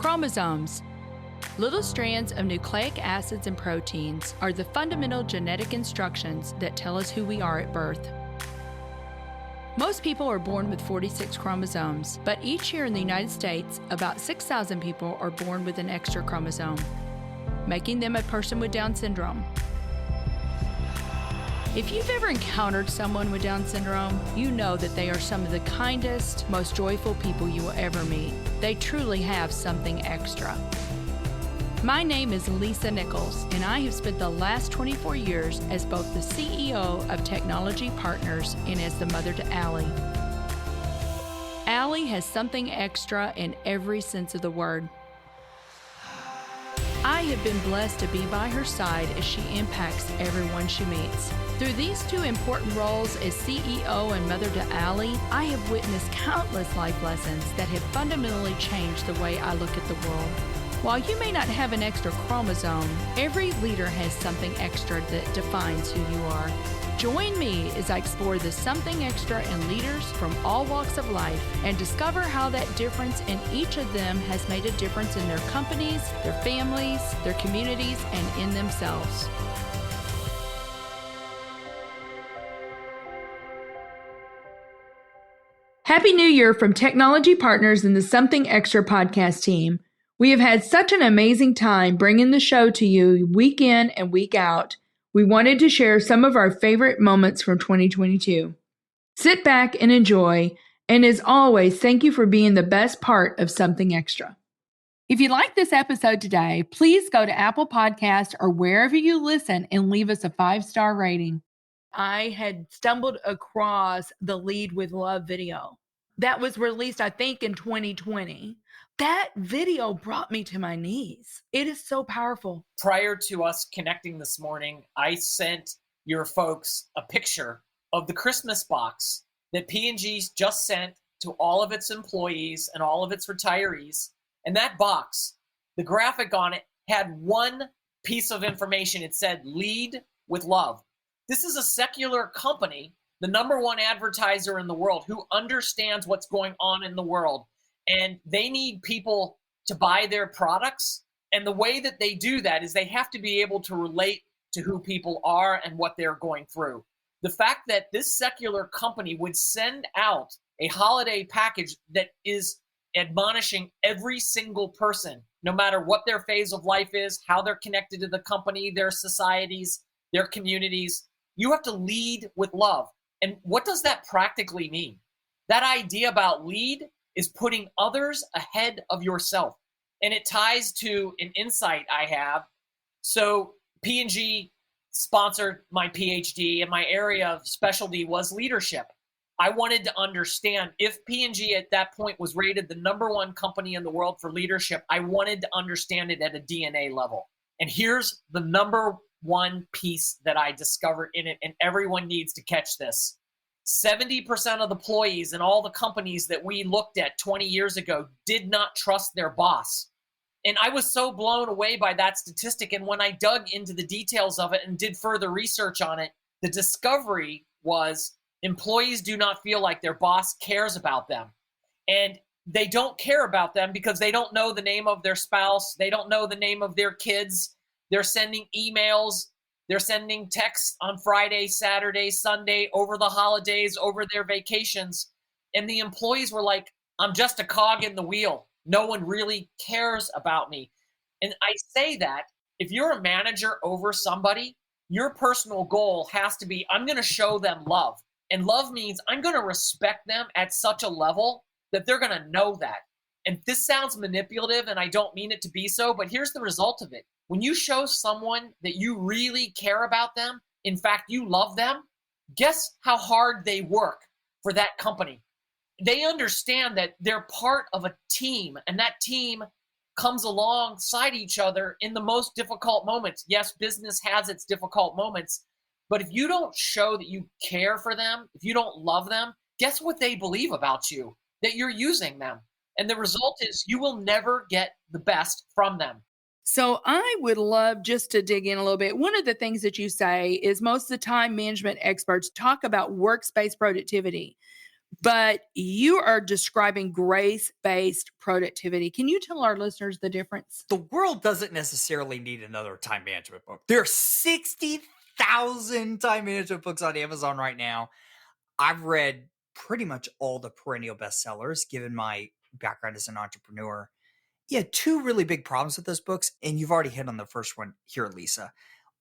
Chromosomes. Little strands of nucleic acids and proteins are the fundamental genetic instructions that tell us who we are at birth. Most people are born with 46 chromosomes, but each year in the United States, about 6,000 people are born with an extra chromosome, making them a person with Down syndrome. If you've ever encountered someone with Down syndrome, you know that they are some of the kindest, most joyful people you will ever meet. They truly have something extra. My name is Lisa Nichols, and I have spent the last 24 years as both the CEO of Technology Partners and as the mother to Allie. Allie has something extra in every sense of the word. I have been blessed to be by her side as she impacts everyone she meets. Through these two important roles as CEO and mother to Allie, I have witnessed countless life lessons that have fundamentally changed the way I look at the world. While you may not have an extra chromosome, every leader has something extra that defines who you are. Join me as I explore the something extra in leaders from all walks of life and discover how that difference in each of them has made a difference in their companies, their families, their communities, and in themselves. Happy New Year from Technology Partners and the Something Extra podcast team. We have had such an amazing time bringing the show to you week in and week out. We wanted to share some of our favorite moments from 2022. Sit back and enjoy, and as always, thank you for being the best part of Something Extra. If you like this episode today, please go to Apple Podcasts or wherever you listen and leave us a 5-star rating. I had stumbled across the Lead with Love video that was released, I think, in 2020. That video brought me to my knees. It is so powerful. Prior to us connecting this morning, I sent your folks a picture of the Christmas box that P&G just sent to all of its employees and all of its retirees. And that box, the graphic on it, had one piece of information. It said, Lead with Love. This is a secular company, the number one advertiser in the world, who understands what's going on in the world. And they need people to buy their products. And the way that they do that is they have to be able to relate to who people are and what they're going through. The fact that this secular company would send out a holiday package that is admonishing every single person, no matter what their phase of life is, how they're connected to the company, their societies, their communities, you have to lead with love. And what does that practically mean? That idea about lead is putting others ahead of yourself. And it ties to an insight I have. So P&G sponsored my PhD, and my area of specialty was leadership. I wanted to understand if P&G at that point was rated the number one company in the world for leadership. I wanted to understand it at a DNA level. And here's the number one piece that I discovered in it, and everyone needs to catch this. 70% of the employees in all the companies that we looked at 20 years ago did not trust their boss. And I was so blown away by that statistic. And when I dug into the details of it and did further research on it, the discovery was employees do not feel like their boss cares about them. And they don't care about them because they don't know the name of their spouse. They don't know the name of their kids. They're sending emails. They're sending texts on Friday, Saturday, Sunday, over the holidays, over their vacations. And the employees were like, I'm just a cog in the wheel. No one really cares about me. And I say that if you're a manager over somebody, your personal goal has to be, I'm going to show them love. And love means I'm going to respect them at such a level that they're going to know that. And this sounds manipulative, and I don't mean it to be so, but here's the result of it. When you show someone that you really care about them, in fact, you love them, guess how hard they work for that company. They understand that they're part of a team, and that team comes alongside each other in the most difficult moments. Yes, business has its difficult moments, but if you don't show that you care for them, if you don't love them, guess what they believe about you? That you're using them. And the result is you will never get the best from them. So I would love just to dig in a little bit. One of the things that you say is most of the time management experts talk about workspace productivity. but you are describing grace-based productivity. Can you tell our listeners the difference? The world doesn't necessarily need another time management book. There are 60,000 time management books on Amazon right now. I've read pretty much all the perennial bestsellers, given my background as an entrepreneur. Yeah, two really big problems with those books, and you've already hit on the first one here, Lisa.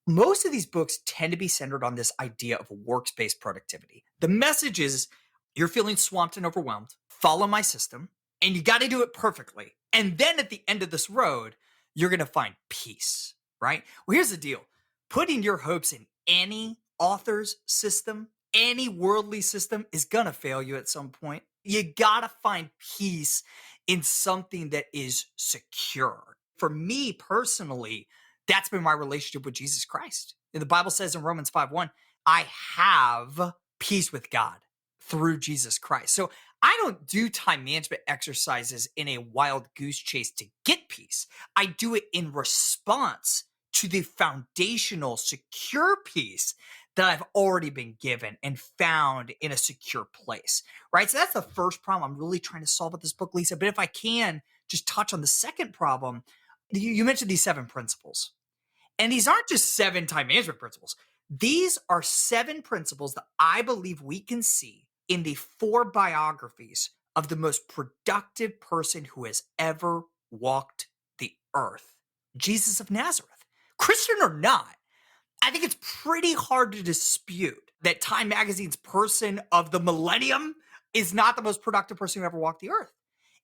Most of these books tend to be centered on this idea of works-based productivity. The message is you're feeling swamped and overwhelmed, follow my system, and you got to do it perfectly. And then at the end of this road, you're going to find peace, right? Well, here's the deal. Putting your hopes in any author's system, any worldly system is going to fail you at some point. You got to find peace in something that is secure. For me personally, that's been my relationship with Jesus Christ. And the Bible says in Romans 5:1, I have peace with God through Jesus Christ. So I don't do time management exercises in a wild goose chase to get peace. I do it in response to the foundational secure peace that I've already been given and found in a secure place, right? So that's the first problem I'm really trying to solve with this book, Lisa. But if I can just touch on the second problem, you mentioned these 7 principles. And these aren't just 7 time management principles. These are 7 principles that I believe we can see in the 4 biographies of the most productive person who has ever walked the earth, Jesus of Nazareth. Christian or not, I think it's pretty hard to dispute that Time Magazine's person of the millennium is not the most productive person who ever walked the earth.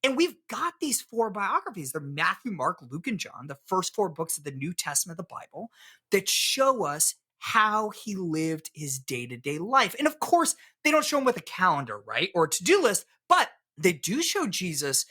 And we've got these 4 biographies. They're Matthew, Mark, Luke, and John, the first 4 books of the New Testament of the Bible that show us how he lived his day-to-day life. And of course, they don't show him with a calendar, right? Or a to-do list, but they do show Jesus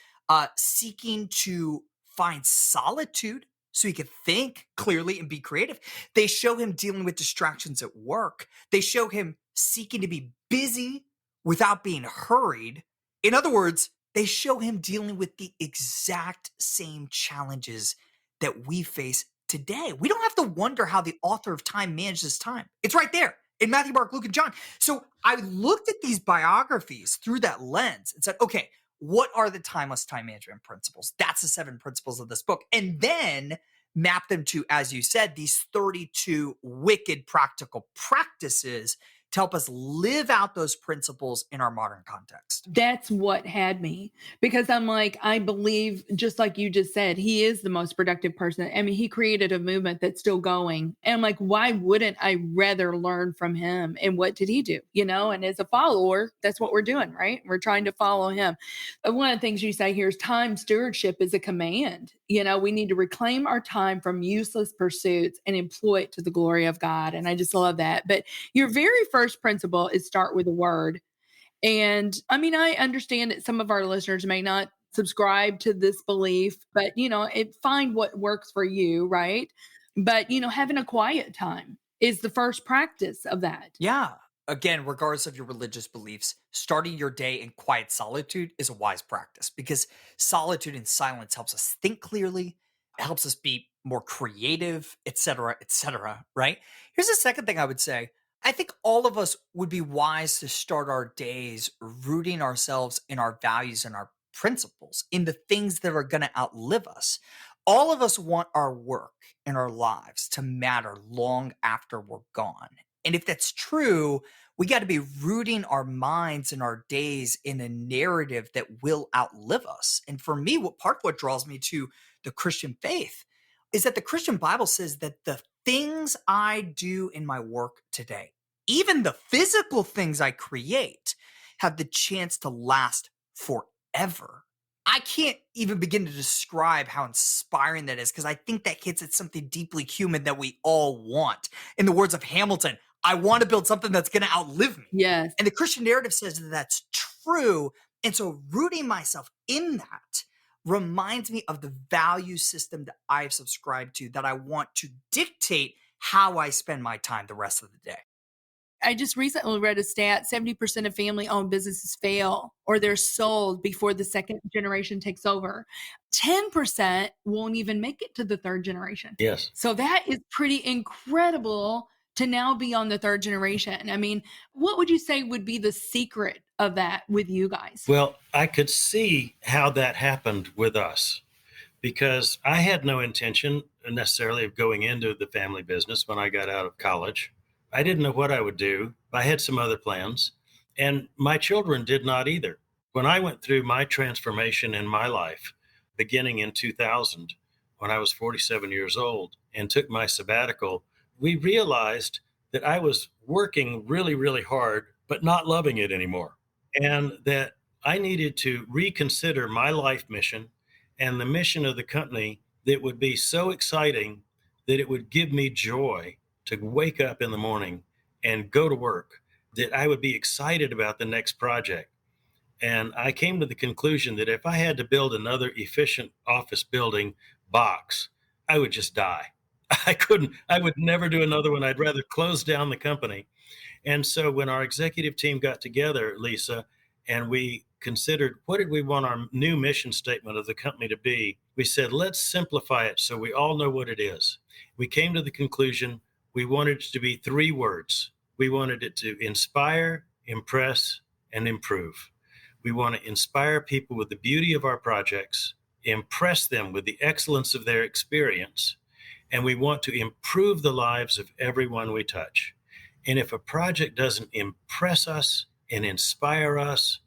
seeking to find solitude so he could think clearly and be creative. They show him dealing with distractions at work. They show him seeking to be busy without being hurried. In other words, they show him dealing with the exact same challenges that we face today. We don't have to wonder how the author of time managed his time. It's right there in Matthew, Mark, Luke, and John. So I looked at these biographies through that lens and said, okay, what are the timeless time management principles? That's the 7 principles of this book. And then map them to, as you said, these 32 wicked practical practices to help us live out those principles in our modern context. That's what had me, because I'm like, I believe, just like you just said, he is the most productive person. I mean, he created a movement that's still going. And I'm like, why wouldn't I rather learn from him? And what did he do? You know, and as a follower, that's what we're doing, right? We're trying to follow him. One of the things you say here is time stewardship is a command. You know, we need to reclaim our time from useless pursuits and employ it to the glory of God. And I just love that. But your very first principle is start with a word. And I mean, I understand that some of our listeners may not subscribe to this belief, but, you know, find what works for you, right? But, you know, having a quiet time is the first practice of that. Yeah. Again, regardless of your religious beliefs, starting your day in quiet solitude is a wise practice because solitude and silence helps us think clearly, helps us be more creative, et cetera, right? Here's the second thing I would say. I think all of us would be wise to start our days rooting ourselves in our values and our principles, in the things that are going to outlive us. All of us want our work and our lives to matter long after we're gone. And if that's true, we got to be rooting our minds and our days in a narrative that will outlive us. And for me, part of what draws me to the Christian faith is that the Christian Bible says that the things I do in my work today, even the physical things I create, have the chance to last forever. I can't even begin to describe how inspiring that is because I think that hits at something deeply human that we all want. In the words of Hamilton, I want to build something that's going to outlive me. Yes. And the Christian narrative says that that's true. And so rooting myself in that reminds me of the value system that I've subscribed to, that I want to dictate how I spend my time the rest of the day. I just recently read a stat, 70% of family-owned businesses fail or they're sold before the second generation takes over. 10% won't even make it to the third generation. Yes. So that is pretty incredible to now be on the third generation. I mean, what would you say would be the secret of that with you guys? Well, I could see how that happened with us because I had no intention necessarily of going into the family business when I got out of college. I didn't know what I would do. I had some other plans, and my children did not either. When I went through my transformation in my life, beginning in 2000, when I was 47 years old and took my sabbatical, we realized that I was working really, really hard, but not loving it anymore. And that I needed to reconsider my life mission and the mission of the company that would be so exciting that it would give me joy to wake up in the morning and go to work, that I would be excited about the next project. And I came to the conclusion that if I had to build another efficient office building box, I would just die. I would never do another one. I'd rather close down the company. And so when our executive team got together, Lisa, and we considered what did we want our new mission statement of the company to be, we said, let's simplify it so we all know what it is. We came to the conclusion we wanted it to be 3 words. We wanted it to inspire, impress, and improve. We want to inspire people with the beauty of our projects, impress them with the excellence of their experience, and we want to improve the lives of everyone we touch. And if a project doesn't impress us and inspire us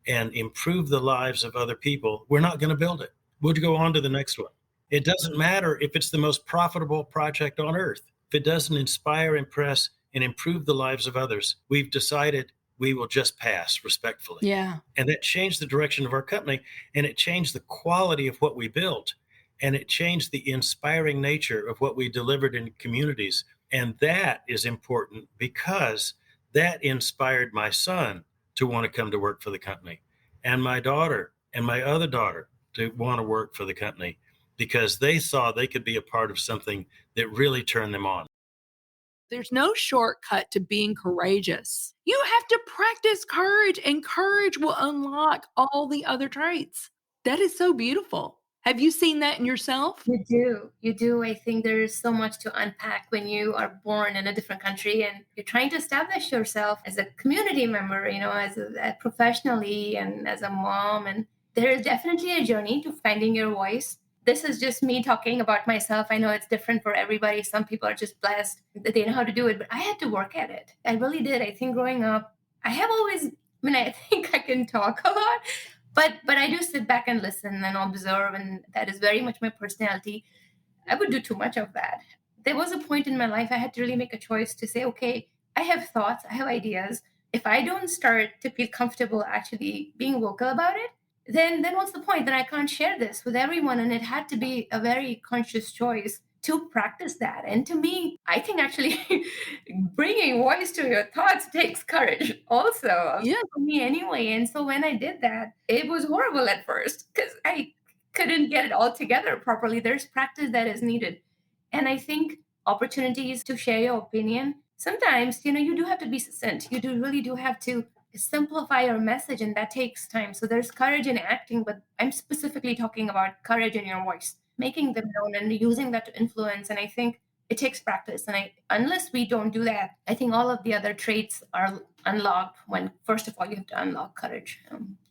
and improve the lives of other people, we're not going to build it. We'll go on to the next one. It doesn't matter if it's the most profitable project on earth. If it doesn't inspire, impress, and improve the lives of others, we've decided we will just pass respectfully. Yeah. And that changed the direction of our company, and it changed the quality of what we built, and it changed the inspiring nature of what we delivered in communities. And that is important because that inspired my son to want to come to work for the company, and my daughter and my other daughter to want to work for the company because they saw they could be a part of something that really turned them on. There's no shortcut to being courageous. You have to practice courage, and courage will unlock all the other traits. That is so beautiful. Have you seen that in yourself? You do. You do. I think there's so much to unpack when you are born in a different country and you're trying to establish yourself as a community member, as professionally and as a mom. And there is definitely a journey to finding your voice. This is just me talking about myself. I know it's different for everybody. Some people are just blessed that they know how to do it, but I had to work at it. I really did. I think growing up, I think I can talk a lot, but I do sit back and listen and observe, and that is very much my personality. I would do too much of that. There was a point in my life I had to really make a choice to say, okay, I have thoughts, I have ideas. If I don't start to feel comfortable actually being vocal about it, then what's the point? Then I can't share this with everyone. And it had to be a very conscious choice to practice that. And to me, I think actually bringing voice to your thoughts takes courage also. Yeah. For me anyway. And so when I did that, it was horrible at first because I couldn't get it all together properly. There's practice that is needed. And I think opportunities to share your opinion, sometimes, you do have to be succinct. You really do have to simplify your message, and that takes time. So there's courage in acting, but I'm specifically talking about courage in your voice, making them known and using that to influence. And I think it takes practice. And unless we don't do that, I think all of the other traits are unlocked when, first of all, you have to unlock courage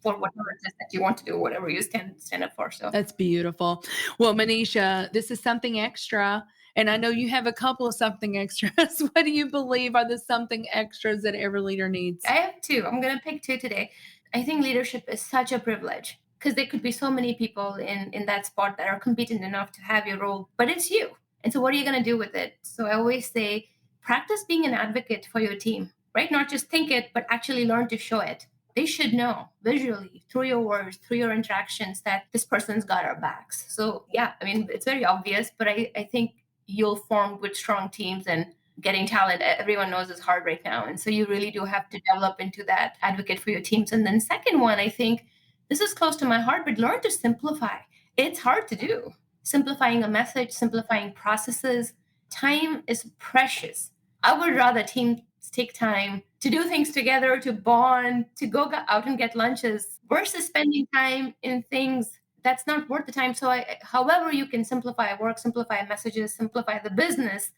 for whatever it is that you want to do, whatever you stand up for. So That's beautiful. Well, Manisha, this is something extra. And I know you have a couple of something extras. What do you believe are the something extras that every leader needs? I have 2. I'm going to pick 2 today. I think leadership is such a privilege because there could be so many people in that spot that are competent enough to have your role, but it's you. And so what are you going to do with it? So I always say, practice being an advocate for your team, right? Not just think it, but actually learn to show it. They should know visually through your words, through your interactions that this person's got our backs. So yeah, it's very obvious, but I think you'll form good, strong teams, and getting talent, everyone knows is hard right now. And so you really do have to develop into that advocate for your teams. And then second one, I think this is close to my heart, but learn to simplify. It's hard to do. Simplifying a message, simplifying processes. Time is precious. I would rather teams take time to do things together, to bond, to go out and get lunches versus spending time in things that's not worth the time. So however you can simplify work, simplify messages, simplify the business,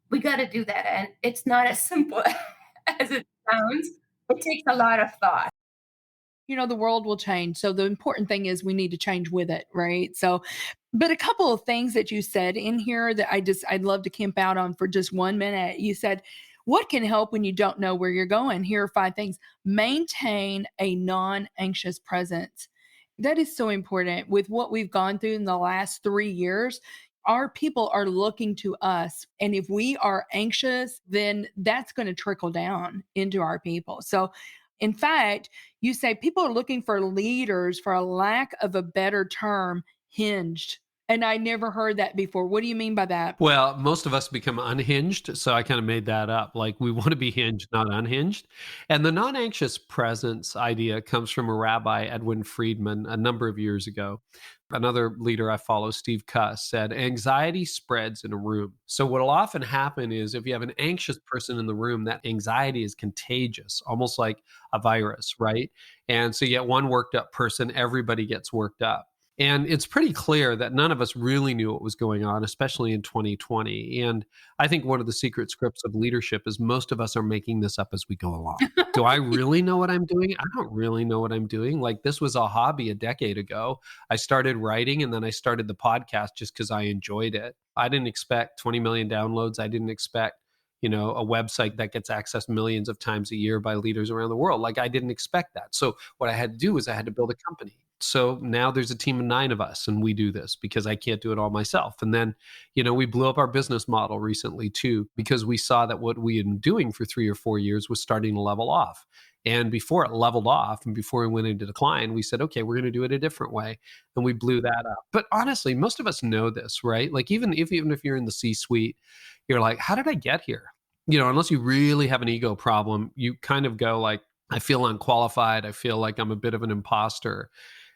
We got to do that. And it's not as simple as it sounds. It takes a lot of thought. The world will change. So the important thing is we need to change with it, right? So, but a couple of things that you said in here that I'd love to camp out on for just 1 minute. You said, what can help when you don't know where you're going? Here are 5 things. Maintain a non anxious presence. That is so important with what we've gone through in the last 3 years. Our people are looking to us. And if we are anxious, then that's going to trickle down into our people. So, in fact, you say people are looking for leaders, for a lack of a better term, hinged. And I never heard that before. What do you mean by that? Well, most of us become unhinged, so I kind of made that up. Like we want to be hinged, not unhinged. And the non-anxious presence idea comes from a rabbi, Edwin Friedman, a number of years ago. Another leader I follow, Steve Cuss, said anxiety spreads in a room. So what will often happen is if you have an anxious person in the room, that anxiety is contagious, almost like a virus, right? And so you get one worked up person, everybody gets worked up. And it's pretty clear that none of us really knew what was going on, especially in 2020. And I think one of the secret scripts of leadership is most of us are making this up as we go along. Do I really know what I'm doing? I don't really know what I'm doing. Like this was a hobby a decade ago. I started writing and then I started the podcast just because I enjoyed it. I didn't expect 20 million downloads. I didn't expect a website that gets accessed millions of times a year by leaders around the world. Like I didn't expect that. So what I had to do was I had to build a company. So now there's a team of 9 of us and we do this because I can't do it all myself. And then, we blew up our business model recently too, because we saw that what we had been doing for 3 or 4 years was starting to level off. And before it leveled off and before we went into decline, we said, okay, we're going to do it a different way. And we blew that up. But honestly, most of us know this, right? Like even if you're in the C-suite, you're like, how did I get here? Unless you really have an ego problem, you kind of go like, I feel unqualified. I feel like I'm a bit of an imposter.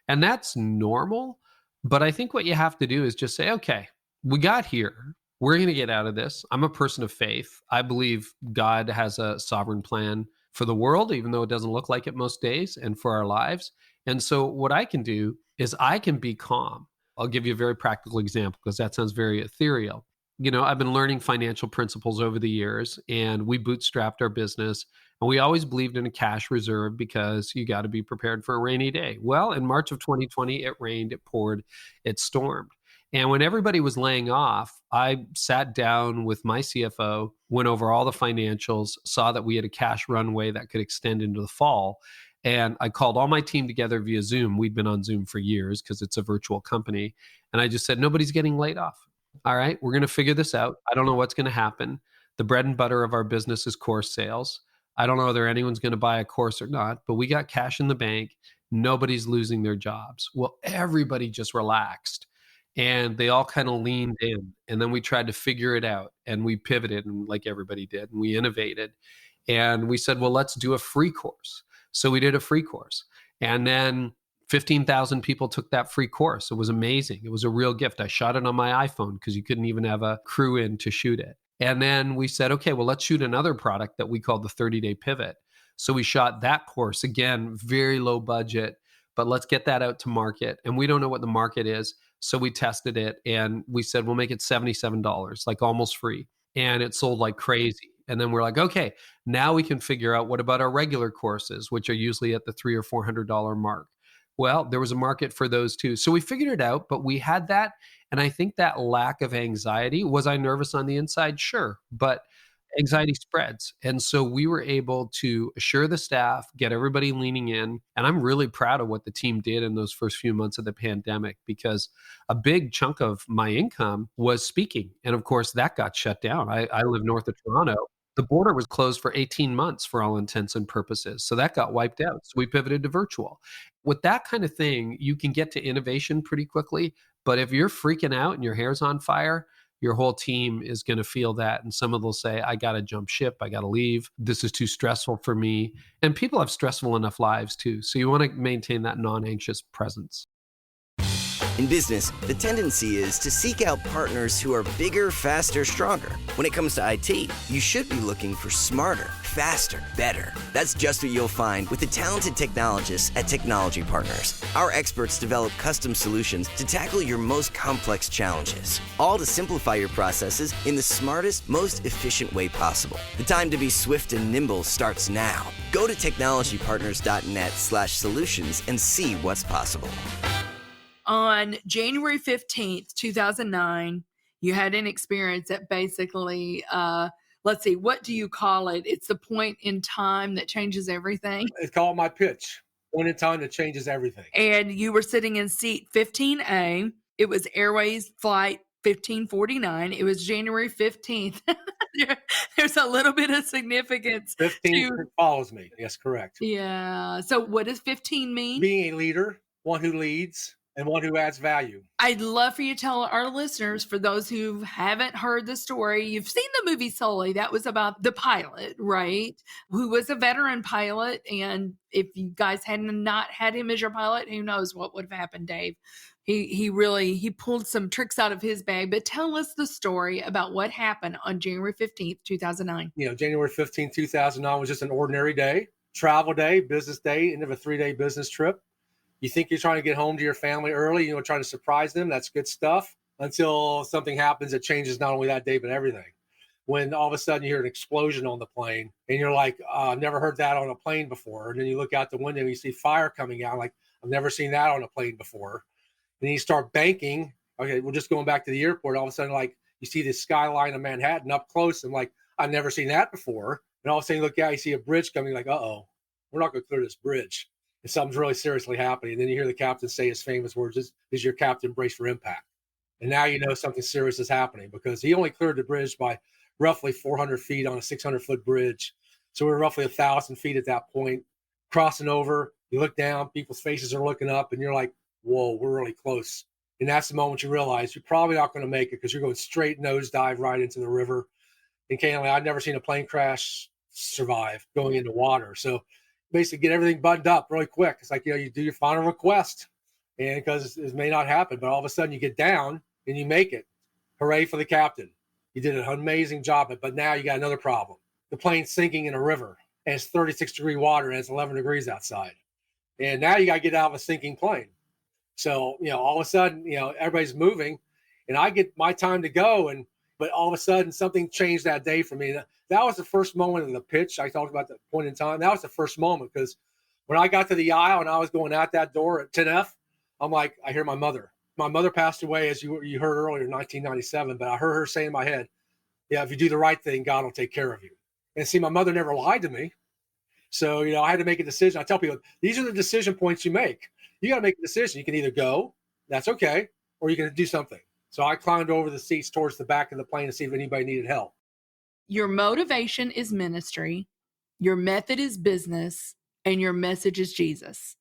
And that's normal. But I think what you have to do is just say, okay, we got here. We're going to get out of this. I'm a person of faith. I believe God has a sovereign plan for the world, even though it doesn't look like it most days, and for our lives. And so what I can do is I can be calm. I'll give you a very practical example because that sounds very ethereal. I've been learning financial principles over the years, and we bootstrapped our business. And we always believed in a cash reserve because you got to be prepared for a rainy day. Well, in March of 2020, it rained, it poured, it stormed. And when everybody was laying off, I sat down with my CFO, went over all the financials, saw that we had a cash runway that could extend into the fall. And I called all my team together via Zoom. We'd been on Zoom for years because it's a virtual company. And I just said, nobody's getting laid off. All right, we're going to figure this out. I don't know what's going to happen. The bread and butter of our business is course sales. I don't know whether anyone's going to buy a course or not, but we got cash in the bank. Nobody's losing their jobs. Well, everybody just relaxed and they all kind of leaned in. And then we tried to figure it out and we pivoted, and like everybody did, and we innovated. And we said, well, let's do a free course. So we did a free course. And then 15,000 people took that free course. It was amazing. It was a real gift. I shot it on my iPhone because you couldn't even have a crew in to shoot it. And then we said, okay, well, let's shoot another product that we called the 30-day pivot. So we shot that course, again, very low budget, but let's get that out to market. And we don't know what the market is. So we tested it and we said, we'll make it $77, like almost free. And it sold like crazy. And then we're like, okay, now we can figure out what about our regular courses, which are usually at the $300 or $400 mark. Well, there was a market for those too. So we figured it out, but we had that. And I think that lack of anxiety, was I nervous on the inside? Sure. But anxiety spreads. And so we were able to assure the staff, get everybody leaning in. And I'm really proud of what the team did in those first few months of the pandemic, because a big chunk of my income was speaking. And of course, that got shut down. I live north of Toronto. The border was closed for 18 months for all intents and purposes. So that got wiped out. So we pivoted to virtual. With that kind of thing, you can get to innovation pretty quickly. But if you're freaking out and your hair's on fire, your whole team is going to feel that. And some of them will say, I got to jump ship. I got to leave. This is too stressful for me. And people have stressful enough lives too. So you want to maintain that non-anxious presence. In business, the tendency is to seek out partners who are bigger, faster, stronger. When it comes to IT, you should be looking for smarter, faster, better. That's just what you'll find with the talented technologists at Technology Partners. Our experts develop custom solutions to tackle your most complex challenges, all to simplify your processes in the smartest, most efficient way possible. The time to be swift and nimble starts now. Go to technologypartners.net/solutions and see what's possible. On January 15th, 2009, you had an experience that basically, let's see, what do you call it? It's the point in time that changes everything. It's called my pitch. Point in time that changes everything. And you were sitting in seat 15A. It was Airways Flight 1549. It was January 15th. There's a little bit of significance. 15 follows me. Yes, correct. Yeah. So what does 15 mean? Being a leader, one who leads, and one who adds value. I'd love for you to tell our listeners, for those who haven't heard the story, you've seen the movie Sully. That was about the pilot, right? Who was a veteran pilot. And if you guys had not had him as your pilot, who knows what would have happened, Dave. He pulled some tricks out of his bag. But tell us the story about what happened on January 15th, 2009. January 15th, 2009 was just an ordinary day, travel day, business day, end of a 3-day business trip. You think you're trying to get home to your family early, trying to surprise them. That's good stuff until something happens that changes not only that day, but everything. When all of a sudden you hear an explosion on the plane and you're like, I've never heard that on a plane before. And then you look out the window and you see fire coming out. Like, I've never seen that on a plane before. And then you start banking. Okay, we're just going back to the airport. All of a sudden, like, you see the skyline of Manhattan up close. And like, I've never seen that before. And all of a sudden you look out, you see a bridge coming, like, uh-oh, we're not going to clear this bridge. And something's really seriously happening. And then you hear the captain say his famous words, is your captain brace for impact? And now you know something serious is happening, because he only cleared the bridge by roughly 400 feet on a 600-foot bridge. So we're roughly 1,000 feet at that point. Crossing over, you look down, people's faces are looking up, and you're like, whoa, we're really close. And that's the moment you realize you're probably not going to make it, because you're going straight nosedive right into the river. And candidly, I've never seen a plane crash survive going into water. So basically get everything buttoned up really quick. It's like, you do your final request, and because it may not happen, but all of a sudden you get down and you make it. Hooray for the captain. You did an amazing job, but now you got another problem. The plane's sinking in a river, and it's 36-degree water, and it's 11 degrees outside. And now you got to get out of a sinking plane. So, all of a sudden, everybody's moving, and I get my time to go, but all of a sudden something changed that day for me. That was the first moment of the pitch. I talked about that point in time. That was the first moment, because when I got to the aisle and I was going out that door at 10F, I'm like, I hear my mother. My mother passed away, as you heard earlier, in 1997, but I heard her say in my head, yeah, if you do the right thing, God will take care of you. And see, my mother never lied to me. So, I had to make a decision. I tell people, these are the decision points you make. You got to make a decision. You can either go, that's okay, or you can do something. So I climbed over the seats towards the back of the plane to see if anybody needed help. Your motivation is ministry, your method is business, and your message is Jesus.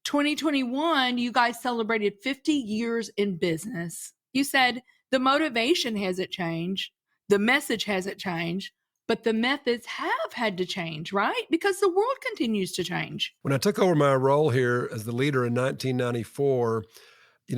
2021, you guys celebrated 50 years in business. You said the motivation hasn't changed, the message hasn't changed, but the methods have had to change, right? Because the world continues to change. When I took over my role here as the leader in 1994,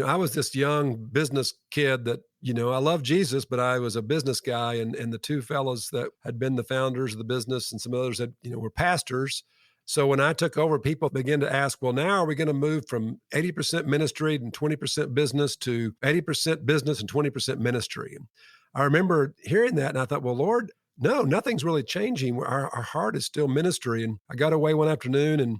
I was this young business kid that, I love Jesus, but I was a business guy. And the two fellows that had been the founders of the business and some others that, were pastors. So when I took over, people began to ask, well, now are we going to move from 80% ministry and 20% business to 80% business and 20% ministry? And I remember hearing that, and I thought, well, Lord, no, nothing's really changing. Our heart is still ministry. And I got away one afternoon and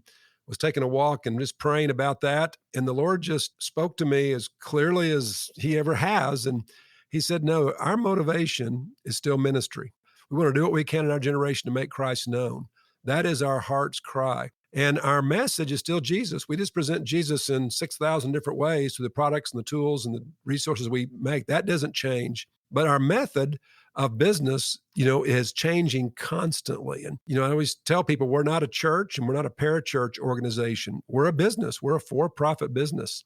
was taking a walk and just praying about that. And the Lord just spoke to me as clearly as he ever has. And he said, no, our motivation is still ministry. We want to do what we can in our generation to make Christ known. That is our heart's cry. And our message is still Jesus. We just present Jesus in 6,000 different ways through the products and the tools and the resources we make. That doesn't change. But our method of business, is changing constantly. And, I always tell people we're not a church and we're not a parachurch organization. We're a business. We're a for-profit business.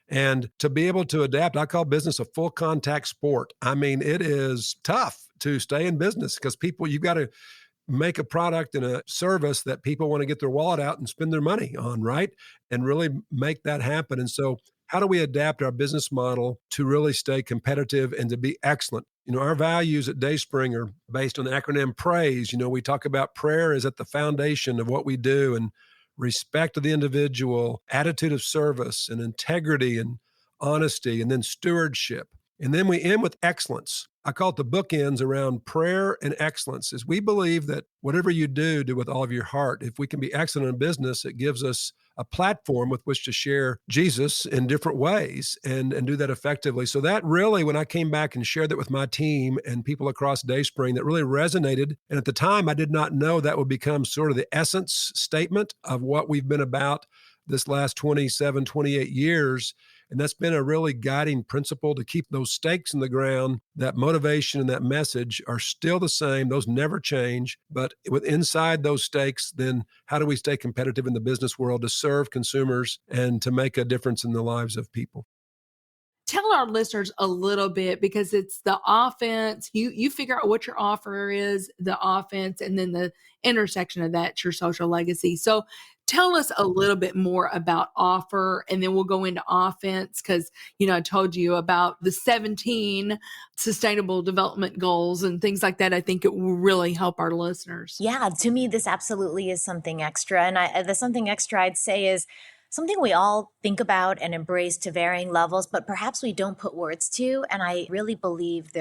And to be able to adapt, I call business a full contact sport. I mean, it is tough to stay in business because you've got to make a product and a service that people want to get their wallet out and spend their money on, right? And really make that happen. And so how do we adapt our business model to really stay competitive and to be excellent? Our values at Dayspring are based on the acronym PRAISE. We talk about prayer is at the foundation of what we do, and respect of the individual, attitude of service, and integrity and honesty, and then stewardship. And then we end with excellence. I call it the bookends around prayer and excellence. Is we believe that whatever you do with all of your heart. If we can be excellent in business, it gives us a platform with which to share Jesus in different ways and do that effectively. So that really, when I came back and shared that with my team and people across Dayspring, that really resonated. And at the time, I did not know that would become sort of the essence statement of what we've been about this last 27, 28 years. And that's been a really guiding principle to keep those stakes in the ground. That motivation and that message are still the same. Those never change. But with inside those stakes, then how do we stay competitive in the business world to serve consumers and to make a difference in the lives of people? Tell our listeners a little bit, because it's the offense. You figure out what your offer is, the offense, and then the intersection of that's your social legacy. So tell us a little bit more about offer, and then we'll go into offense, because, I told you about the 17 sustainable development goals and things like that. I think it will really help our listeners. Yeah, to me, this absolutely is something extra. And the something extra I'd say is something we all think about and embrace to varying levels, but perhaps we don't put words to. And I really believe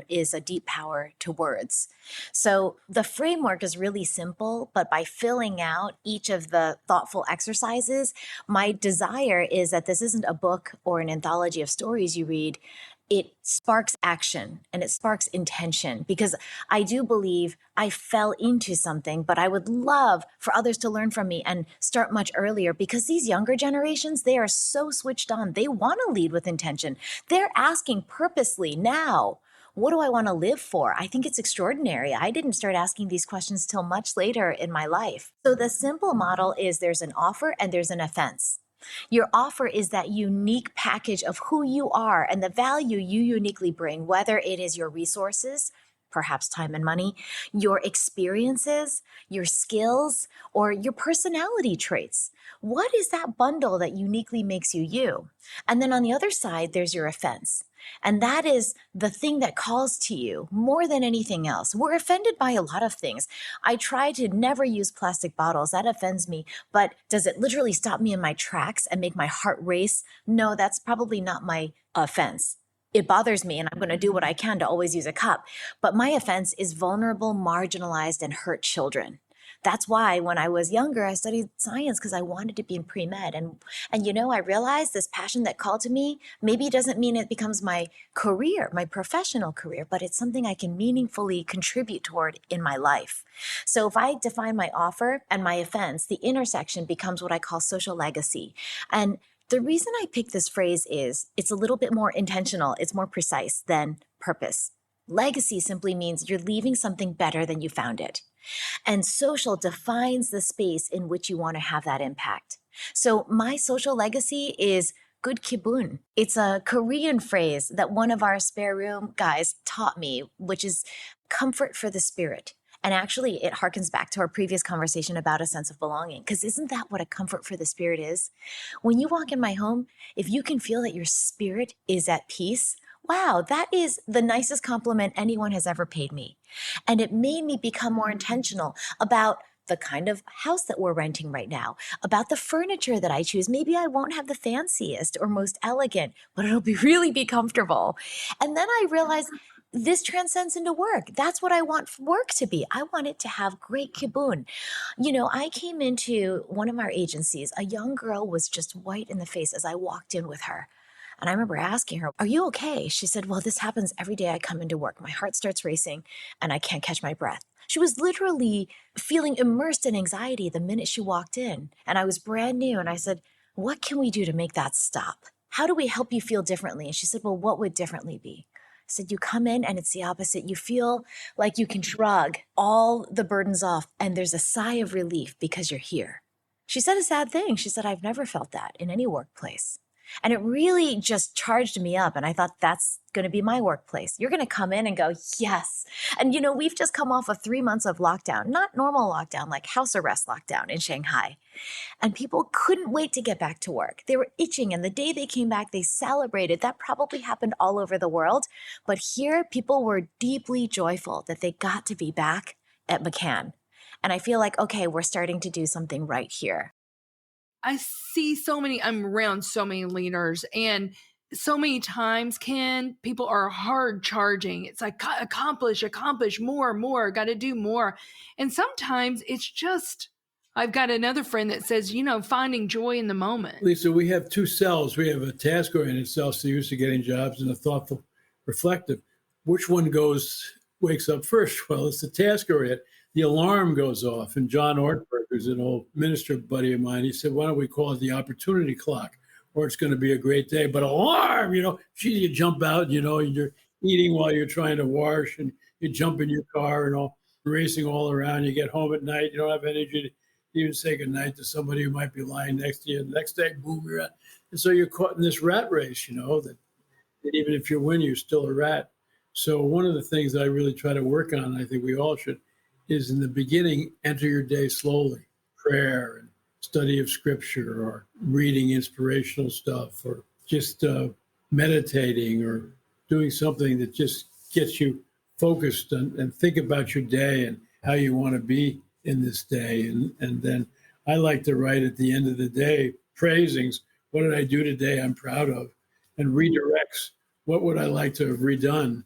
is a deep power to words. So the framework is really simple, but by filling out each of the thoughtful exercises, my desire is that this isn't a book or an anthology of stories you read. It sparks action and it sparks intention, because I do believe I fell into something, but I would love for others to learn from me and start much earlier, because these younger generations, they are so switched on. They want to lead with intention. They're asking purposely now, what do I want to live for? I think it's extraordinary. I didn't start asking these questions till much later in my life. So the simple model is there's an offer and there's an offense. Your offer is that unique package of who you are and the value you uniquely bring, whether it is your resources, perhaps time and money, your experiences, your skills, or your personality traits. What is that bundle that uniquely makes you you? And then on the other side, there's your offense. And that is the thing that calls to you more than anything else. We're offended by a lot of things. I try to never use plastic bottles. That offends me. But does it literally stop me in my tracks and make my heart race? No, that's probably not my offense. It bothers me, and I'm going to do what I can to always use a cup. But my offense is vulnerable, marginalized, and hurt children. That's why when I was younger, I studied science, because I wanted to be in pre-med. And I realized this passion that called to me, maybe it doesn't mean it becomes my career, my professional career, but it's something I can meaningfully contribute toward in my life. So if I define my offer and my offense, the intersection becomes what I call social legacy. And the reason I picked this phrase is it's a little bit more intentional. It's more precise than purpose. Legacy simply means you're leaving something better than you found it. And social defines the space in which you want to have that impact. So my social legacy is good kibun. It's a Korean phrase that one of our spare room guys taught me, which is comfort for the spirit. And actually, it harkens back to our previous conversation about a sense of belonging, because isn't that what a comfort for the spirit is? When you walk in my home, if you can feel that your spirit is at peace, wow, that is the nicest compliment anyone has ever paid me. And it made me become more intentional about the kind of house that we're renting right now, about the furniture that I choose. Maybe I won't have the fanciest or most elegant, but it'll really be comfortable. And then I realized this transcends into work. That's what I want work to be. I want it to have great kibun. I came into one of our agencies. A young girl was just white in the face as I walked in with her. And I remember asking her, "Are you okay?" She said, "Well, this happens every day I come into work. My heart starts racing and I can't catch my breath." She was literally feeling immersed in anxiety the minute she walked in. And I was brand new. And I said, "What can we do to make that stop? How do we help you feel differently?" And she said, "Well, what would differently be?" I said, "You come in and it's the opposite. You feel like you can shrug all the burdens off and there's a sigh of relief because you're here." She said a sad thing. She said, "I've never felt that in any workplace." And it really just charged me up. And I thought, that's going to be my workplace. You're going to come in and go, yes. And, we've just come off of 3 months of lockdown, not normal lockdown, like house arrest lockdown in Shanghai. And people couldn't wait to get back to work. They were itching. And the day they came back, they celebrated. That probably happened all over the world. But here, people were deeply joyful that they got to be back at McCann. And I feel like, okay, we're starting to do something right here. I see I'm around so many leaders, and so many times, Ken, people are hard charging. It's like accomplish more, got to do more. And sometimes it's just, I've got another friend that says, finding joy in the moment. Lisa, we have two selves. We have a task-oriented self, so used to getting jobs, and a thoughtful, reflective. Which one wakes up first? Well, it's the task-oriented. The alarm goes off. And John Ortberg, who's an old minister buddy of mine, he said, why don't we call it the opportunity clock? Or it's going to be a great day. But alarm, you jump out, and you're eating while you're trying to wash, and you jump in your car and all racing all around. You get home at night, you don't have energy to even say goodnight to somebody who might be lying next to you. The next day, boom, you're out. And so you're caught in this rat race, that even if you win, you're still a rat. So one of the things that I really try to work on, I think we all should, is in the beginning, enter your day slowly. Prayer and study of scripture, or reading inspirational stuff, or just meditating, or doing something that just gets you focused and think about your day and how you want to be in this day. And then I like to write at the end of the day, praisings. What did I do today I'm proud of? And redirects. What would I like to have redone?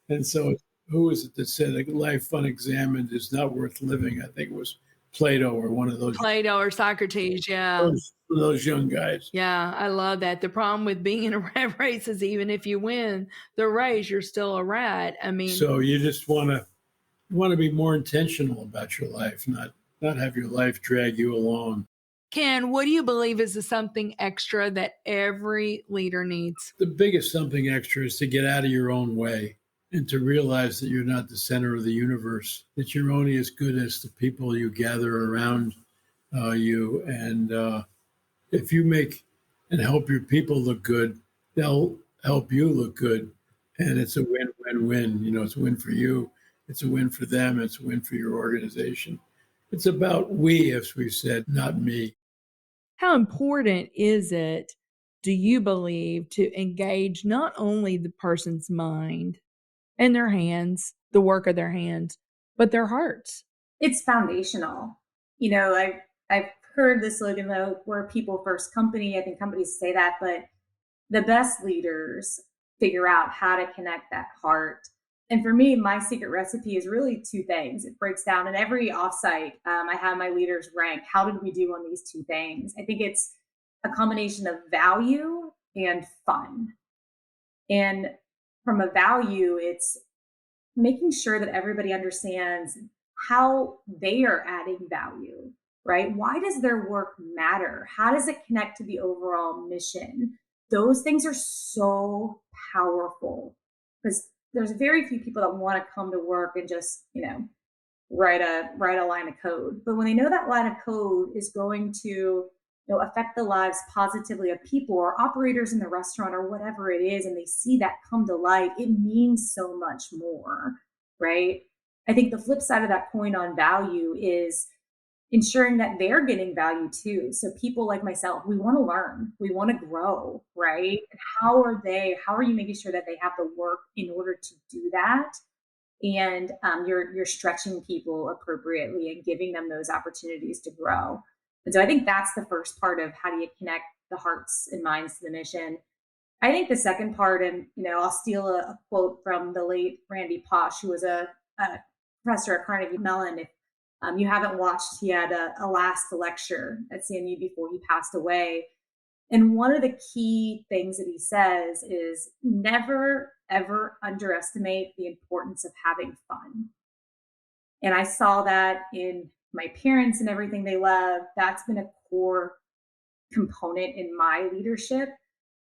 And so who is it that said a life unexamined is not worth living? I think it was Plato or one of those. Plato or Socrates, yeah. Those young guys. Yeah, I love that. The problem with being in a rat race is even if you win the race, you're still a rat. I mean, so you just want to be more intentional about your life, not have your life drag you along. Ken, what do you believe is the something extra that every leader needs? The biggest something extra is to get out of your own way and to realize that you're not the center of the universe, that you're only as good as the people you gather around you. And if you make and help your people look good, they'll help you look good. And it's a win-win-win. It's a win for you. It's a win for them. It's a win for your organization. It's about we, as we've said, not me. How important is it, do you believe, to engage not only the person's mind and their hands, the work of their hands, but their hearts? It's foundational. I've heard the slogan, though, we're a people first company. I think companies say that, but the best leaders figure out how to connect that heart. And for me, my secret recipe is really two things. It breaks down in every offsite. I have my leaders rank. How did we do on these two things? I think it's a combination of value and fun. And from a value, it's making sure that everybody understands how they are adding value, right? Why does their work matter? How does it connect to the overall mission? Those things are so powerful because there's very few people that want to come to work and just, write a line of code. But when they know that line of code is going to affect the lives positively of people or operators in the restaurant or whatever it is, and they see that come to light, it means so much more, right? I think the flip side of that coin on value is ensuring that they're getting value too. So people like myself, we want to learn, we want to grow, right? And how are you making sure that they have the work in order to do that? And you're stretching people appropriately and giving them those opportunities to grow. And so I think that's the first part of how do you connect the hearts and minds to the mission. I think the second part, and I'll steal a quote from the late Randy Posh, who was a professor at Carnegie Mellon. If you haven't watched, he had a last lecture at CMU before he passed away. And one of the key things that he says is never, ever underestimate the importance of having fun. And I saw that in my parents and everything they love. That's been a core component in my leadership,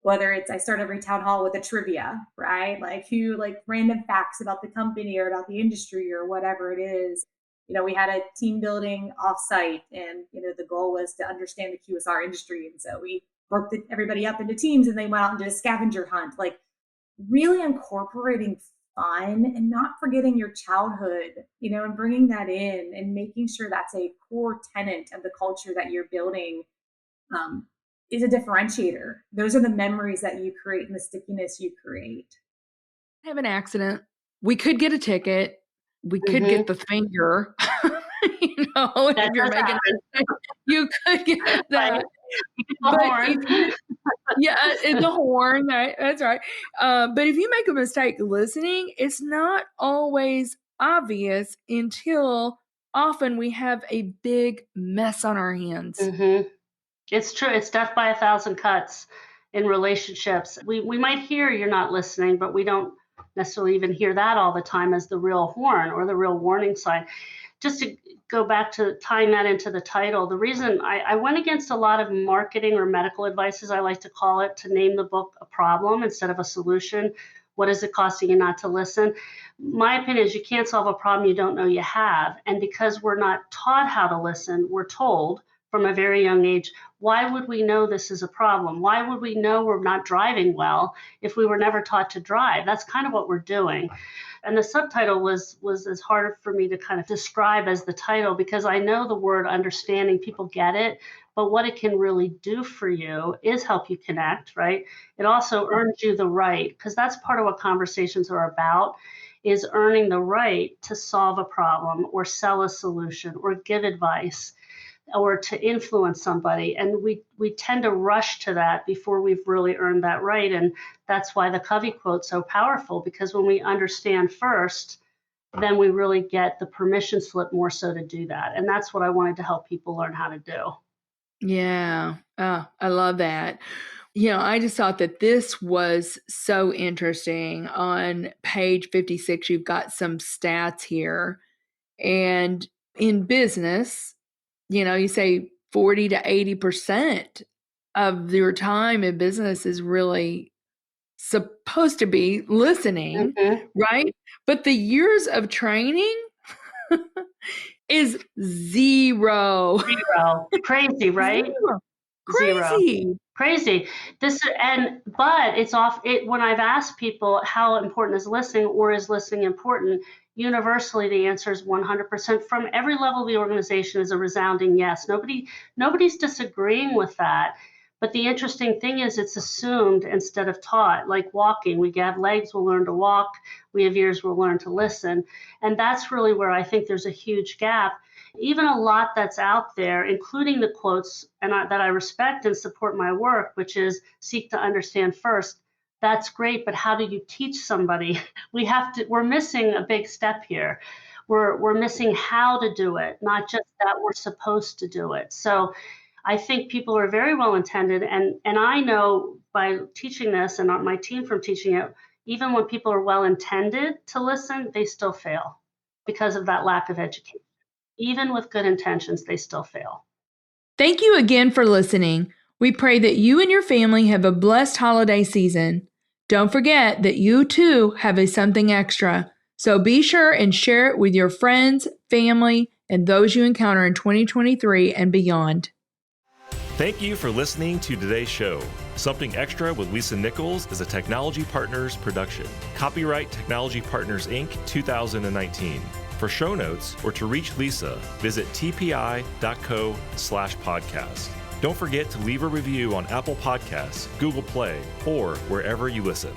whether it's I start every town hall with a trivia, right? Like random facts about the company or about the industry or whatever it is. We had a team building offsite and, the goal was to understand the QSR industry. And so we broke everybody up into teams and they went out and did a scavenger hunt. Like really incorporating fun and not forgetting your childhood, and bringing that in and making sure that's a core tenet of the culture that you're building is a differentiator. Those are the memories that you create and the stickiness you create. Have an accident. We could get a ticket. We could get the finger. If you're making a mistake, you could get that. The horn. It's a horn. Right? That's right. But if you make a mistake listening, it's not always obvious until often we have a big mess on our hands. Mm-hmm. It's true. It's death by 1,000 cuts in relationships. We might hear you're not listening, but we don't necessarily even hear that all the time as the real horn or the real warning sign. Just to go back to tying that into the title, the reason I went against a lot of marketing or medical advice, as I like to call it, to name the book a problem instead of a solution. What is it costing you not to listen? My opinion is you can't solve a problem you don't know you have. And because we're not taught how to listen, we're told from a very young age, why would we know this is a problem? Why would we know we're not driving well if we were never taught to drive? That's kind of what we're doing. And the subtitle was as hard for me to kind of describe as the title, because I know the word understanding, people get it, but what it can really do for you is help you connect, right? It also earns you the right, because that's part of what conversations are about, is earning the right to solve a problem or sell a solution or give advice or to influence somebody. And we tend to rush to that before we've really earned that right. And that's why the Covey quote's so powerful, because when we understand first, then we really get the permission slip more so to do that. And that's what I wanted to help people learn how to do. Yeah. Oh, I love that. I just thought that this was so interesting. On page 56, you've got some stats here. And in business, you say 40 to 80% of your time in business is really supposed to be listening, right? But the years of training is zero. Crazy, right? Zero. Crazy. Zero. Crazy. But it's off. When I've asked people how important is listening, or is listening important, universally the answer is 100% from every level of the organization is a resounding yes. Nobody's disagreeing with that. But the interesting thing is it's assumed instead of taught. Like walking, we have legs, we'll learn to walk. We have ears, we'll learn to listen. And that's really where I think there's a huge gap. Even a lot that's out there, including the quotes that I respect and support my work, which is seek to understand first. That's great, but how do you teach somebody? We're missing a big step here. We're missing how to do it, not just that we're supposed to do it. So I think people are very well intended. And I know by teaching this and my team from teaching it, even when people are well intended to listen, they still fail because of that lack of education. Even with good intentions, they still fail. Thank you again for listening. We pray that you and your family have a blessed holiday season. Don't forget that you too have a something extra. So be sure and share it with your friends, family, and those you encounter in 2023 and beyond. Thank you for listening to today's show. Something Extra with Lisa Nichols is a Technology Partners production. Copyright Technology Partners, Inc. 2019. For show notes or to reach Lisa, visit tpi.co/podcast. Don't forget to leave a review on Apple Podcasts, Google Play, or wherever you listen.